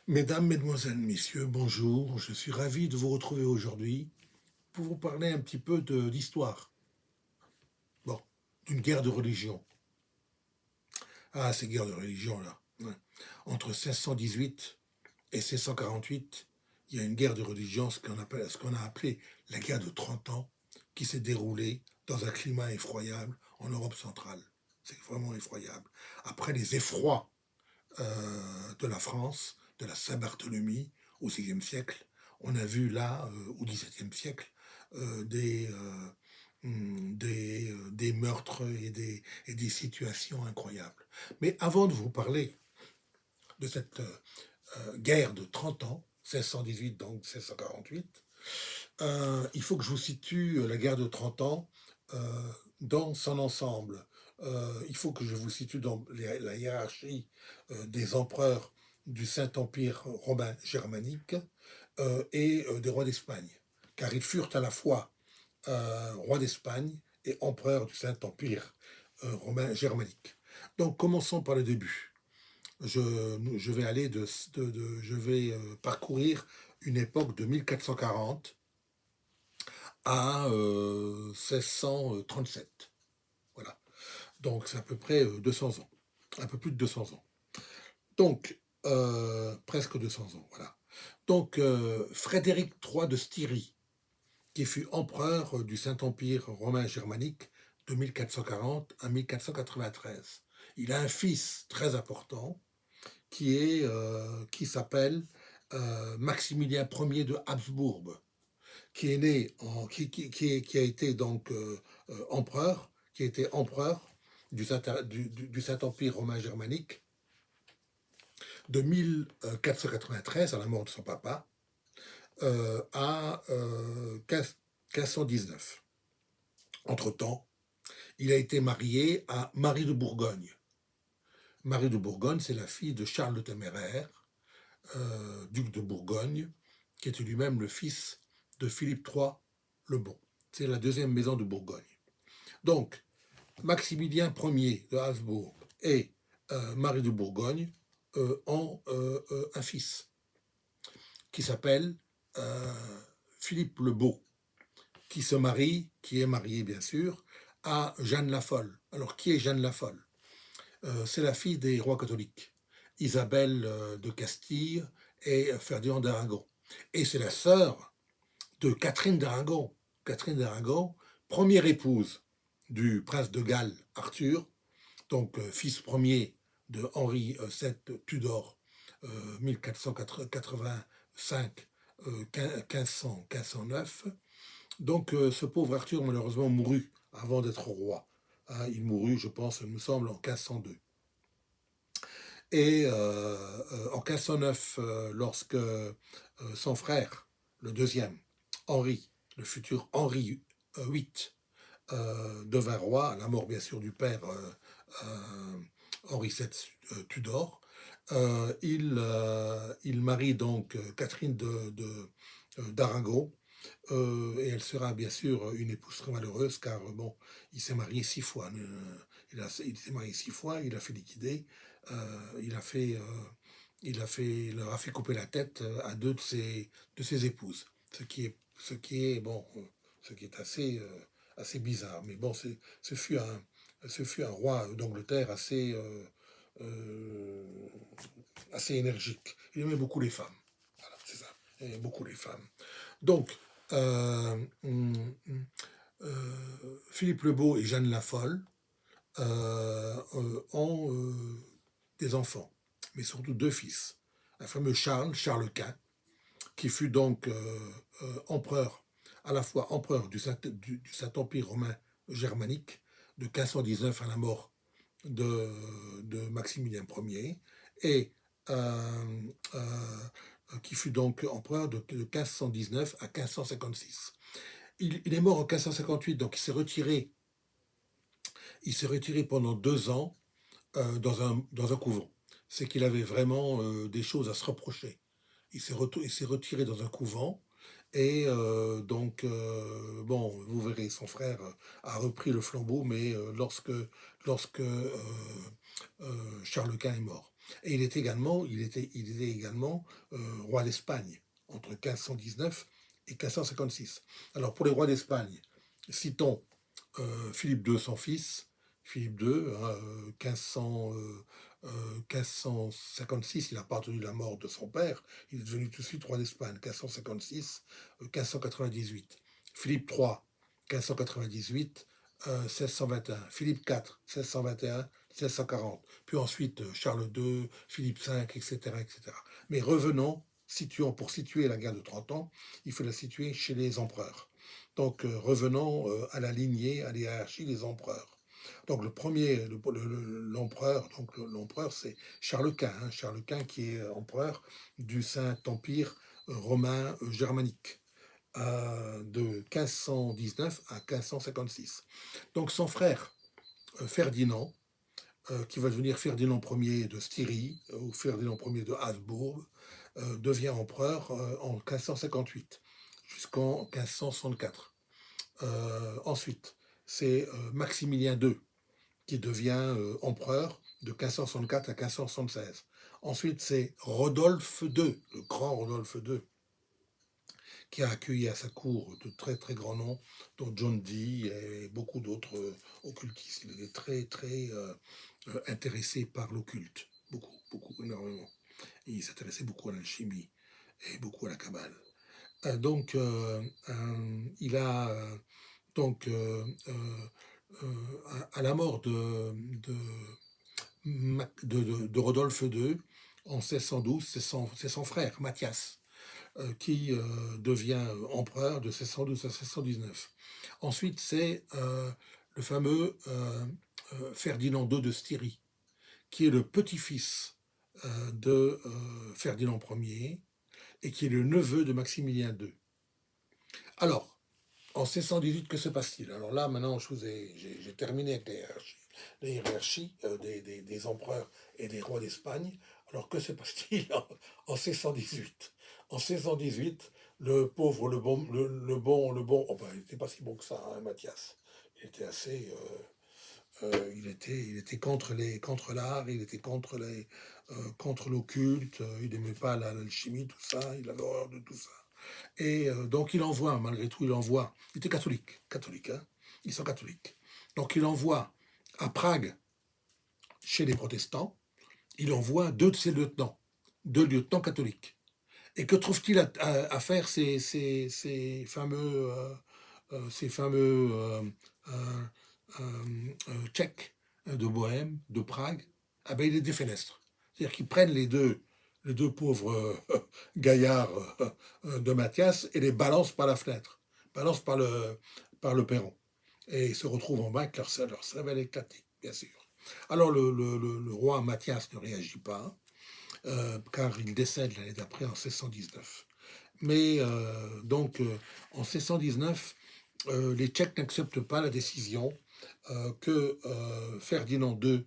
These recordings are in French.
Mesdames, Mesdemoiselles, Messieurs, bonjour. Je suis ravi de vous retrouver aujourd'hui pour vous parler un petit peu d'histoire. Bon, d'une guerre de religion. Ah, ces guerres de religion là. Ouais. Entre 1618 et 1648, il y a une guerre de religion, ce qu'on a appelé la guerre de 30 ans, qui s'est déroulée dans un climat effroyable en Europe centrale. C'est vraiment effroyable. Après les effrois de la France, de la Saint-Barthélemy au XVIe siècle. On a vu là, au XVIIe siècle, des meurtres et des situations incroyables. Mais avant de vous parler de cette guerre de 30 ans, 1618 donc 1648, il faut que je vous situe la guerre de 30 ans dans son ensemble. Il faut que je vous situe dans la hiérarchie des empereurs du Saint-Empire romain germanique et des rois d'Espagne. Car ils furent à la fois rois d'Espagne et empereurs du Saint-Empire romain germanique. Donc commençons par le début. Je vais aller je vais parcourir une époque de 1440 à 1637. Voilà. Donc c'est à peu près 200 ans. Un peu plus de 200 ans. Donc, presque 200 ans, voilà. Donc, Frédéric III de Styrie, qui fut empereur du Saint-Empire romain germanique de 1440 à 1493. Il a un fils très important qui s'appelle Maximilien Ier de Habsbourg, qui est né qui a été donc empereur, qui a été empereur du Saint-Empire romain germanique de 1493 à la mort de son papa à 1519. Entre-temps, il a été marié à Marie de Bourgogne. Marie de Bourgogne, c'est la fille de Charles le Téméraire, duc de Bourgogne, qui était lui-même le fils de Philippe III le Bon. C'est la deuxième maison de Bourgogne. Donc, Maximilien Ier de Habsbourg et Marie de Bourgogne ont un fils qui s'appelle Philippe le Beau, qui est marié bien sûr, à Jeanne la Folle. Alors, qui est Jeanne la Folle? C'est la fille des rois catholiques, Isabelle de Castille et Ferdinand d'Aragon. Et c'est la sœur de Catherine d'Aragon. Catherine d'Aragon, première épouse du prince de Galles, Arthur, donc fils premier de Henri VII Tudor, 1485 1509. Donc ce pauvre Arthur malheureusement mourut avant d'être roi. Hein, il mourut, je pense, il me semble, en 1502. Et en 1509, lorsque son frère, le deuxième, Henri, le futur Henri VIII, devint roi, à la mort bien sûr du père Henri VII Tudor, il marie donc Catherine d'Aragon, et elle sera bien sûr une épouse très malheureuse car bon, il s'est marié 6 fois. Il s'est marié 6 fois, il a fait liquider, il a fait, il leur a fait couper la tête à deux de ses épouses, ce qui est bon, ce qui est assez bizarre. Mais bon, ce fut un roi d'Angleterre euh, assez énergique. Il aimait beaucoup les femmes. Voilà, c'est ça. Il aimait beaucoup les femmes. Donc, euh, hum, Philippe le Beau et Jeanne la Folle ont des enfants, mais surtout deux fils. Un fameux Charles Quint, qui fut donc empereur, à la fois empereur du Saint-Empire romain germanique de 1519 à la mort de Maximilien Ier, et euh, qui fut donc empereur de 1519 à 1556. Il est mort en 1558, donc il s'est retiré pendant 2 ans dans un couvent. C'est qu'il avait vraiment des choses à se reprocher. Il s'est retiré dans un couvent et donc, bon, vous verrez, son frère a repris le flambeau, mais lorsque Charles Quint est mort. Et il était également roi d'Espagne entre 1519 et 1556. Alors pour les rois d'Espagne, citons Philippe II, son fils, Philippe II, hein, 1556, il n'a pas entendu la mort de son père, il est devenu tout de suite roi d'Espagne, 1556, 1598. Philippe III, 1598, 1621. Philippe IV, 1621, 1640. Puis ensuite Charles II, Philippe V, etc., etc. Mais revenons, pour situer la guerre de 30 ans, il faut la situer chez les empereurs. Donc revenons à la lignée, à la hiérarchie des empereurs. Donc le premier, l'empereur, c'est Charles Quint, hein, Charles Quint qui est empereur du Saint-Empire romain germanique de 1519 à 1556. Donc son frère Ferdinand, qui va devenir Ferdinand Ier de Styrie ou Ferdinand Ier de Habsbourg, devient empereur en 1558 jusqu'en 1564. Ensuite, c'est Maximilien II qui devient empereur de 1564 à 1576. Ensuite, c'est Rodolphe II, le grand Rodolphe II, qui a accueilli à sa cour de très très grands noms, dont John Dee et beaucoup d'autres occultistes. Il est très très intéressé par l'occulte, beaucoup, beaucoup, énormément. Et il s'intéressait beaucoup à l'alchimie et beaucoup à la Kabbale. Il a donc à la mort de Rodolphe II en 1612, c'est son frère Mathias qui devient empereur de 1612 à 1619. Ensuite, c'est le fameux Ferdinand II de Styrie, qui est le petit-fils de Ferdinand Ier et qui est le neveu de Maximilien II. Alors, en 1618, que se passe-t-il? Alors là, maintenant, j'ai terminé avec les hiérarchies des empereurs et des rois d'Espagne. Alors, que se passe-t-il en 1618? En 1618, le pauvre, oh ben, il n'était pas si bon que ça, hein, Mathias. Il était assez... il était contre l'art, il était contre l'occulte, il n'aimait pas l'alchimie, tout ça, il avait horreur de tout ça. Et donc il envoie, malgré tout, il était catholique, hein, ils sont catholiques. Donc il envoie à Prague, chez les protestants, il envoie deux lieutenants catholiques. Et que trouve-t-il à faire ces fameux euh, Tchèques de Bohême, de Prague? Ah ben il les défenestre. C'est-à-dire qu'ils prennent les deux pauvres gaillards de Mathias et les balancent par la fenêtre, balancent par le perron. Et ils se retrouvent en bas avec leur cervelle éclatée, bien sûr. Alors le roi Mathias ne réagit pas, car il décède l'année d'après en 1619. Mais en 1619, les Tchèques n'acceptent pas la décision que Ferdinand II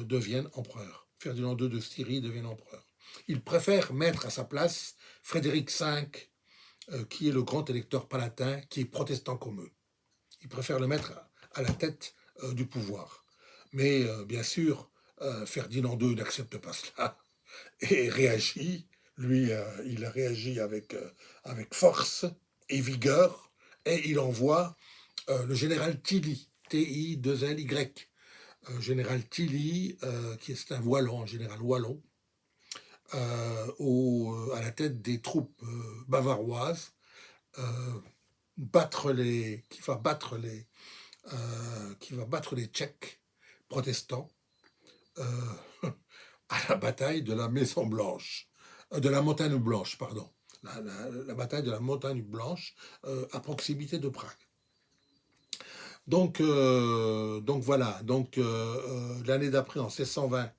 devienne empereur. Ferdinand II de Styrie devienne empereur. Ils préfèrent mettre à sa place Frédéric V, qui est le grand électeur palatin, qui est protestant comme eux. Ils préfèrent le mettre à la tête du pouvoir. Mais bien sûr, Ferdinand II n'accepte pas cela et réagit. Lui, il réagit avec force et vigueur, et il envoie le général Tilly, T-I-2-L-Y, général Tilly, qui est un wallon, un général wallon, à la tête des troupes bavaroises, euh, qui va battre les Tchèques protestants euh, à la bataille de la Maison Blanche, de la Montagne Blanche, pardon, la bataille de la Montagne Blanche à proximité de Prague. Donc voilà, l'année d'après, en 1620,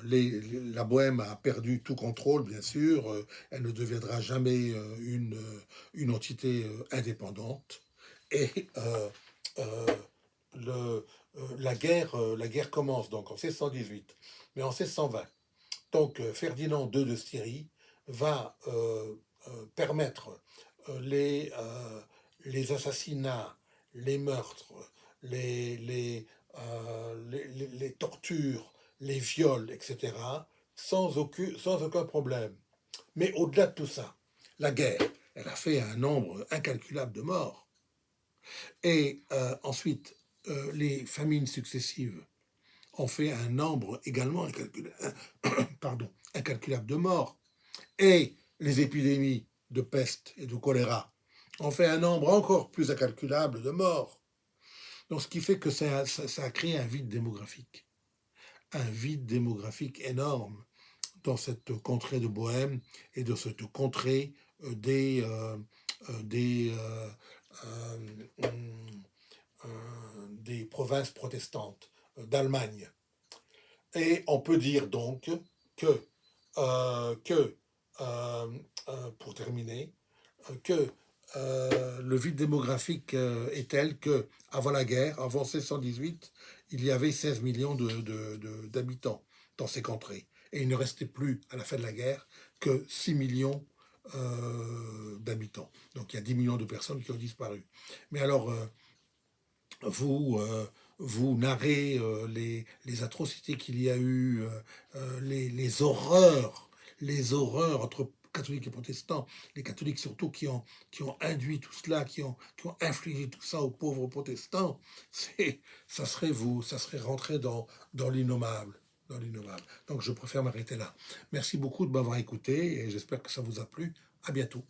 la Bohême a perdu tout contrôle, bien sûr. Elle ne deviendra jamais une entité indépendante. Et euh, la guerre commence donc en 1618. Mais en 1620, donc Ferdinand II de Styrie va permettre euh, les, euh, les assassinats, les meurtres, les tortures, les viols, etc., sans aucun problème. Mais au-delà de tout ça, la guerre, elle a fait un nombre incalculable de morts. Et ensuite, les famines successives ont fait un nombre également incalculable de morts. Et les épidémies de peste et de choléra ont fait un nombre encore plus incalculable de morts. Donc, ce qui fait que ça a créé un vide démographique énorme dans cette contrée de Bohême et dans cette contrée des des provinces protestantes d'Allemagne. Et on peut dire donc que, que pour terminer, que le vide démographique est tel que, avant la guerre, avant 1618, il y avait 16 millions d'habitants dans ces contrées. Et il ne restait plus, à la fin de la guerre, que 6 millions d'habitants. Donc il y a 10 millions de personnes qui ont disparu. Mais alors, vous, vous narrez les atrocités qu'il y a eu, les horreurs entre catholiques et protestants, les catholiques surtout qui ont induit tout cela, qui ont infligé tout ça aux pauvres protestants, ça serait rentrer dans l'innommable. Dans l'innommable. Donc je préfère m'arrêter là. Merci beaucoup de m'avoir écouté et j'espère que ça vous a plu. À bientôt.